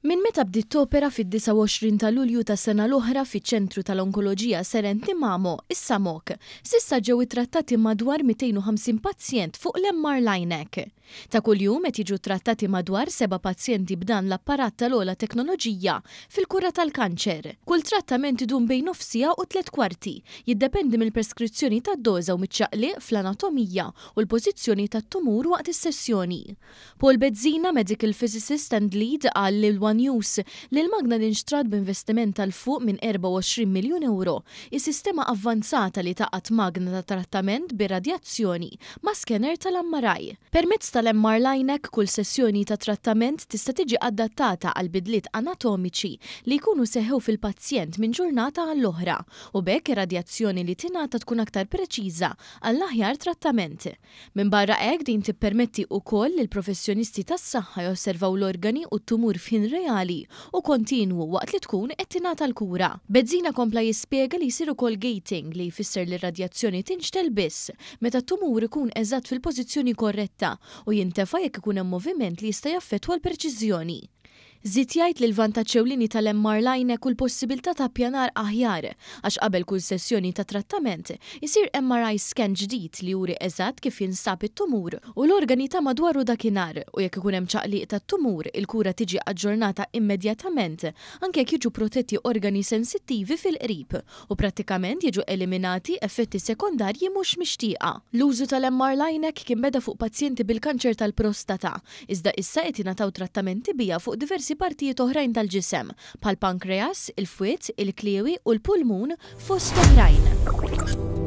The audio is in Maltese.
Min meta bdiet topera fid-29 ta' Lulju tas-sena l-oħra fiċ-Ċentru tal-Onkoloġija Serenti Mamo, is-Samok, s'issa ġew ittrattati madwar 250 pazjent fuq l-MR-Linac. Ta' kuljum qed jiġu trattati madwar 7 pazjenti b'dan l-apparat tal-ogħla teknoloġija fil-kura tal-kanċer. Kull trattament idum bejn nofsija u 3 kwarti, jiddependi mill-preskrizzjoni tad-doża u miċ-ċaqliq fl-anatomija u l-pożizzjoni tat-tumur waqt is-sessjoni. Paul Bezzina, Medical Physicist and Lead qal lil One News li l-magna inxtrat b'investiment tal-fuq minn 24 miljun euro, is-sistema avvanzata li taqgħet magna ta' trattament bir-radjazzjoni ma' scanner tal-MRI. Permezz tal-MR-Linac kull sessjoni ta' trattament tista' tiġi adattata għal bidliet anatomiċi li jkunu seħħew fil-pazjent minn ġurnata għall-oħra u bekk ir-radjazzjoni li tingħata tkun aktar preċiża għall-aħjar trattament. Minn barra hekk din tippermetti wkoll li l-professjonisti tas-saħħa josservaw l-organi u t-tumur f'ħin reali u kontinwu waqt li tkun qed tingħata l-kura. Bezzina kompla jispjega li jsir ukoll gating li jfisser li r-radjazzjoni tinxtel biss meta t-tumur ikun eżatt fil-pożizzjoni korretta u jintefa' jekk ikun hemm moviment li jista' jaffettwa l-preċiżjoni. Żied jgħid li l-vantaġġ ewlieni tal-MR-Linac u l-possibilità ta' ppjanar aħjar għax qabel kull sessjoni ta' trattament isir MRI scan ġdid li juri eżatt kif jinsab it-tumur u l-organi ta' madwaru dakinhar u jekk ikun hemm ċaqliq tat-tumur il-kura tiġi aġġornata immedjatament anke jekk jiġu protetti organi sensittivi fil-qrib u prattikament jiġu eliminati effetti sekondarji mhux mixtieqa. L-użu tal-MR-Linac kien beda fuq pazjenti bil-kanċer tal-prostata iżda issa qed jingħataw trattamenti biha fuq diversi partijiet oħrajn tal-ġisem, bħal pankreas, il-fwiet, il-kliewi u l-pulmun fost oħrajn.